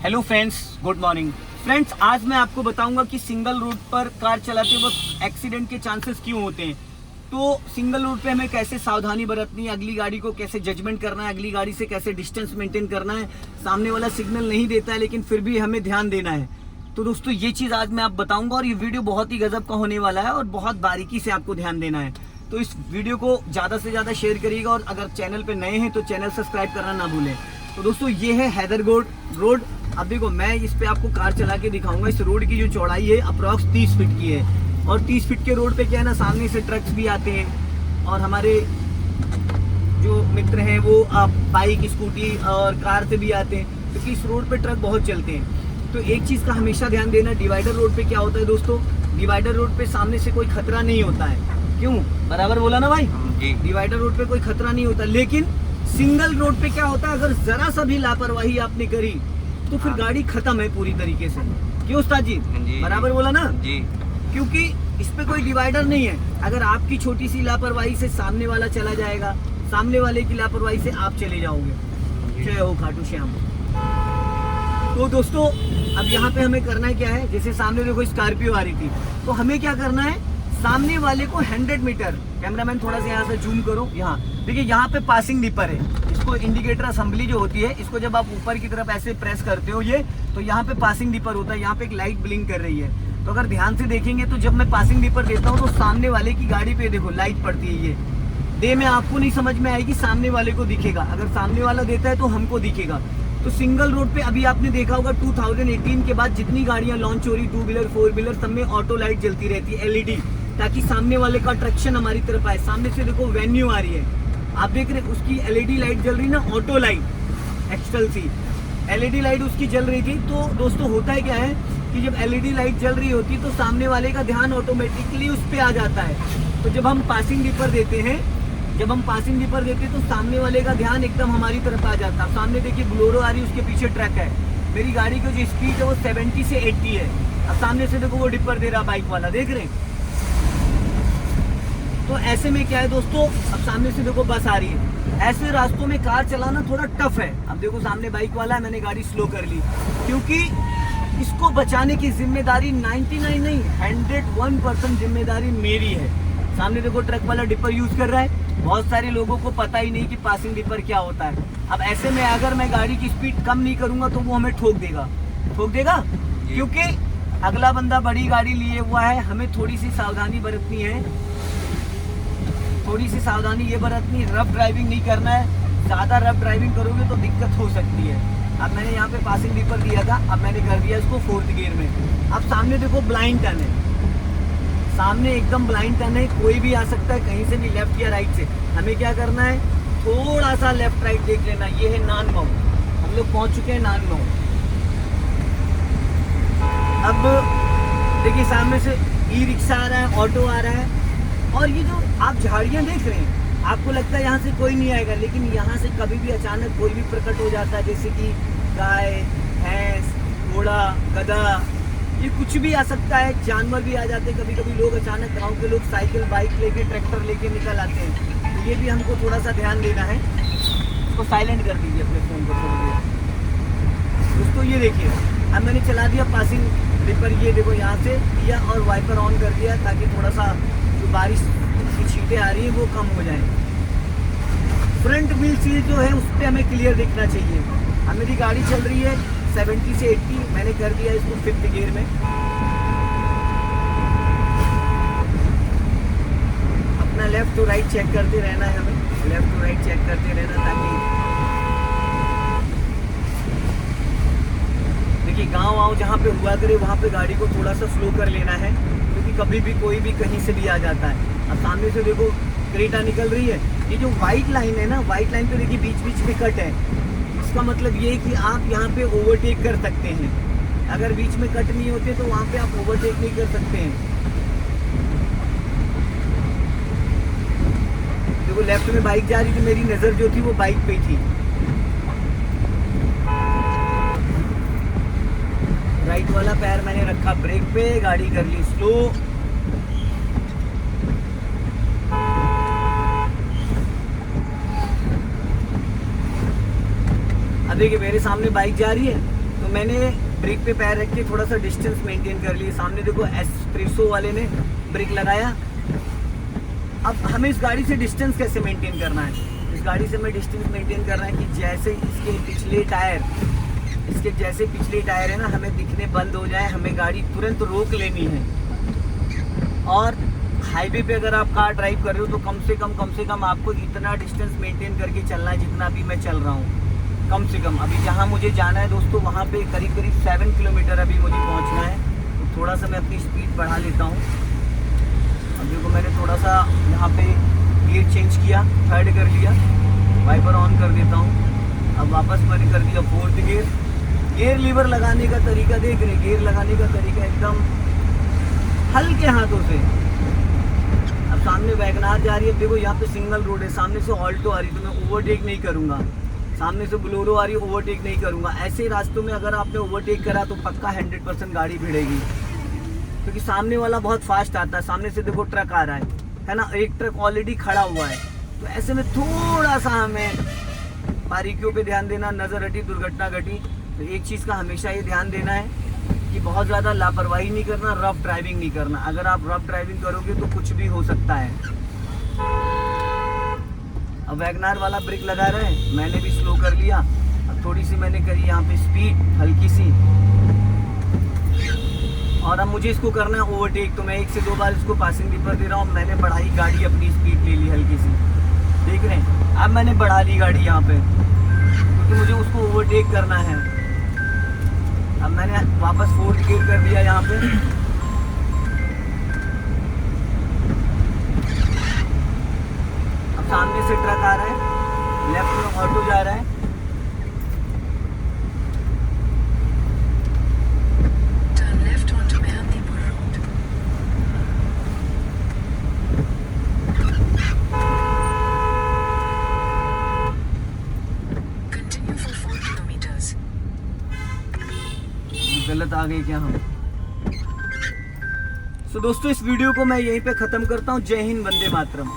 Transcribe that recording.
Hello friends, good morning friends. आज मैं आपको बताऊंगा कि सिंगल रोड पर कार चलाते वक्त एक्सीडेंट के चांसेस क्यों होते हैं। तो सिंगल रोड पे हमें कैसे सावधानी बरतनी है, अगली गाड़ी को कैसे जजमेंट करना है, अगली गाड़ी से कैसे डिस्टेंस मेंटेन करना है। सामने वाला सिग्नल नहीं देता है लेकिन फिर भी हमें ध्यान देना है। तो दोस्तों ये चीज़ आज मैं आप बताऊंगा और ये वीडियो बहुत ही गजब का होने वाला है और बहुत बारीकी से आपको ध्यान देना है। तो इस वीडियो को ज़्यादा से ज़्यादा शेयर करिएगा और अगर चैनल पे नए हैं तो चैनल सब्सक्राइब करना ना भूलें। तो दोस्तों ये है हैदरगोड रोड। अब देखो मैं इस पे आपको कार चला के दिखाऊंगा। इस रोड की जो चौड़ाई है अप्रॉक्स 30 फीट की है और 30 फीट के रोड पे क्या है ना, सामने से ट्रक्स भी आते हैं और हमारे जो मित्र हैं वो बाइक, स्कूटी और कार से भी आते हैं, क्योंकि इस रोड पे ट्रक बहुत चलते हैं। तो एक चीज़ का हमेशा ध्यान देना, डिवाइडर रोड पे क्या होता है दोस्तों, डिवाइडर रोड पे सामने से कोई खतरा नहीं होता है। क्यों, बराबर बोला ना भाई जी। डिवाइडर रोड पे कोई खतरा नहीं होता, लेकिन सिंगल रोड पे क्या होता है, अगर जरा सा भी लापरवाही आपने करी तो फिर गाड़ी खत्म है पूरी तरीके से। क्यों उस्ताद जी, बराबर बोला ना जी। क्योंकि इस पे कोई डिवाइडर नहीं है। अगर आपकी छोटी सी लापरवाही से सामने वाला चला जाएगा, सामने वाले की लापरवाही से आप चले जाओगे। जय हो खाटू श्याम। तो दोस्तों अब यहाँ पे हमें करना है क्या है, जैसे सामने देखो स्कॉर्पियो आ रही थी, तो हमें क्या करना है, सामने वाले को 100 मीटर, कैमरामैन थोड़ा सा यहाँ से जूम करो, यहाँ देखिए यहाँ पे पासिंग डिपर है। इसको इंडिकेटर असेंबली जो होती है, इसको जब आप ऊपर की तरफ ऐसे प्रेस करते हो ये, तो यहाँ पे पासिंग डिपर होता है। यहाँ पे एक लाइट ब्लिंक कर रही है, तो अगर ध्यान से देखेंगे तो जब मैं पासिंग डिपर देता हूँ तो सामने वाले की गाड़ी पे देखो लाइट पड़ती है। ये डे में आपको नहीं समझ में आएगी, सामने वाले को दिखेगा। अगर सामने वाला देता है तो हमको दिखेगा। तो सिंगल रोड पे अभी आपने देखा होगा 2018 के बाद जितनी गाड़ियां लॉन्च हो रही, 2 व्हीलर 4 व्हीलर, सब में ऑटो लाइट जलती रहती है, LED, ताकि सामने वाले का अट्रैक्शन हमारी तरफ आए। सामने से देखो वेन्यू आ रही है, आप देख रहे उसकी LED लाइट जल रही ना, ऑटो लाइट एक्स्ट्रल सी LED लाइट उसकी जल रही थी। तो दोस्तों होता है क्या है कि जब LED लाइट जल रही होती तो सामने वाले का ध्यान ऑटोमेटिकली उस पर आ जाता है। तो जब हम पासिंग डिपर देते हैं, तो सामने वाले का ध्यान एकदम हमारी तरफ आ जाता है। सामने देखिए बोलेरो आ रही है, उसके पीछे ट्रक है। मेरी गाड़ी की जो स्पीड है वो 70 से 80 है। अब सामने से देखो वो डिपर दे रहा बाइक वाला, देख रहे हैं। तो ऐसे में क्या है दोस्तों, अब सामने से देखो बस आ रही है। ऐसे रास्तों में कार चलाना थोड़ा टफ है। अब देखो सामने बाइक वाला है, मैंने गाड़ी स्लो कर ली, क्योंकि इसको बचाने की जिम्मेदारी 99 नहीं 101% जिम्मेदारी मेरी है। सामने देखो ट्रक वाला डिपर यूज कर रहा है। बहुत सारे लोगों को पता ही नहीं कि पासिंग डिपर क्या होता है। अब ऐसे में अगर मैं गाड़ी की स्पीड कम नहीं करूंगा तो वो हमें ठोक देगा, क्योंकि अगला बंदा बड़ी गाड़ी लिए हुआ है। हमें थोड़ी सी सावधानी बरतनी है, ये बरतनी, रफ ड्राइविंग नहीं करना है। ज़्यादा रफ ड्राइविंग करोगे तो दिक्कत हो सकती है। अब मैंने यहाँ पे पासिंग डिपर दिया था, अब मैंने कर दिया इसको 4th गियर में। अब सामने देखो ब्लाइंड टर्न है, सामने एकदम ब्लाइंड टर्न है, कोई भी आ सकता है कहीं से भी, लेफ्ट या राइट से। हमें क्या करना है, थोड़ा सा लेफ्ट राइट देख लेना। ये है नानगांव, हम लोग पहुँच चुके हैं नानगांव। अब देखिए सामने से ई-रिक्शा आ रहा है, ऑटो आ रहा है, और ये जो आप झाड़ियाँ देख रहे हैं, आपको लगता है यहाँ से कोई नहीं आएगा, लेकिन यहाँ से कभी भी अचानक कोई भी प्रकट हो जाता है। जैसे कि गाय, भैंस, घोड़ा, गधा, ये कुछ भी आ सकता है, जानवर भी आ जाते हैं। कभी कभी लोग अचानक, गांव के लोग साइकिल, बाइक लेके, ट्रैक्टर लेके निकल आते हैं। तो ये भी हमको थोड़ा सा ध्यान देना है। इसको साइलेंट कर दीजिए अपने फ़ोन को थोड़ी देर। दोस्तों ये देखिए, अब मैंने चला दिया पासिंग डिपर, ये देखो यहाँ से दिया और वाइपर ऑन कर दिया, ताकि थोड़ा सा जो बारिश की छींटें आ रही हैं वो कम हो जाए। फ्रंट व्हील सील जो है उस पर हमें क्लियर दिखना चाहिए। अब मेरी गाड़ी चल रही है 70 से 80, मैंने कर दिया इसको 5th गियर में। अपना लेफ्ट टू राइट चेक करते रहना है हमें, लेफ्ट टू राइट चेक करते रहना, ताकि देखिए गाँव वाँव जहाँ पे हुआ करे वहाँ पे गाड़ी को थोड़ा सा स्लो कर लेना है, क्योंकि कभी भी कोई भी कहीं से भी आ जाता है। अब सामने से देखो क्रेटा निकल रही है, ये जो व्हाइट लाइन है ना, व्हाइट लाइन पे देखिए बीच बीच में कट है। इसका मतलब ये है कि आप यहाँ पे ओवरटेक कर सकते हैं। अगर बीच में कट नहीं होते तो वहाँ पे आप ओवरटेक नहीं कर सकते हैं। देखो लेफ्ट में बाइक जा रही थी, मेरी नज़र जो थी वो बाइक पे थी। राइट वाला पैर मैंने रखा ब्रेक पे, गाड़ी कर ली स्लो। अब देखिए मेरे सामने बाइक जा रही है, तो मैंने ब्रेक पे पैर रख के थोड़ा सा डिस्टेंस मेंटेन कर लिया। सामने देखो एस्प्रेसो वाले ने ब्रेक लगाया। अब हमें इस गाड़ी से डिस्टेंस कैसे मेंटेन करना है? इस गाड़ी से हमें डिस्टेंस मेंटेन करना है कि जैसे इसके जैसे पिछले टायर है ना, हमें दिखने बंद हो जाए, हमें गाड़ी तुरंत रोक लेनी है। और हाईवे पे अगर आप कार ड्राइव कर रहे हो तो कम से कम आपको इतना डिस्टेंस मेंटेन करके चलना है जितना अभी मैं चल रहा हूँ। कम से कम अभी जहाँ मुझे जाना है दोस्तों, वहाँ पे करीब 7 किलोमीटर अभी मुझे पहुँचना है। तो थोड़ा सा मैं अपनी स्पीड बढ़ा लेता हूँ। अब देखो मैंने थोड़ा सा यहाँ पे गियर चेंज किया, थर्ड कर लिया, वाइपर ऑन कर देता हूँ। अब वापस मैंने कर दिया 4th गियर। गियर लीवर लगाने का तरीका देख रहे, गियर लगाने का तरीका एकदम हल्के हाथों से। अब सामने वैगनार जा रही है, देखो यहाँ पे सिंगल रोड है, सामने से ऑल्टो आ रही है तो मैं ओवरटेक नहीं करूँगा। सामने से बोलेरो आ रही है, ओवरटेक नहीं करूँगा। ऐसे रास्तों में अगर आपने ओवरटेक करा तो पक्का 100% गाड़ी भिड़ेगी, क्योंकि सामने वाला बहुत फास्ट आता है। सामने से देखो ट्रक आ रहा है ना, एक ट्रक ऑलरेडी खड़ा हुआ है। तो ऐसे में थोड़ा सा हमें बारीकियों पे ध्यान देना, नज़र हटी दुर्घटना घटी। तो एक चीज़ का हमेशा ये ध्यान देना है कि बहुत ज़्यादा लापरवाही नहीं करना, रफ ड्राइविंग नहीं करना। अगर आप रफ ड्राइविंग करोगे तो कुछ भी हो सकता है। अब वैगनार वाला ब्रेक लगा रहा है, मैंने भी स्लो कर लिया। अब थोड़ी सी मैंने करी यहाँ पे स्पीड हल्की सी, और अब मुझे इसको करना है ओवरटेक। तो मैं 1 से 2 बार इसको पासिंग दीपर दे रहा हूँ। मैंने बढ़ाई गाड़ी, अपनी स्पीड ले ली हल्की सी, देख रहे हैं। अब मैंने बढ़ा ली गाड़ी यहाँ पे, क्योंकि मुझे उसको ओवरटेक करना है। अब मैंने वापस 4th गियर कर दिया यहाँ पे। अब सामने से ट्रक आ रहा है, लेफ्ट में ऑटो जा रहा है। गलत आ गई क्या हम? दोस्तों इस वीडियो को मैं यहीं पे ख़त्म करता हूँ। जय हिंद, वंदे मातरम।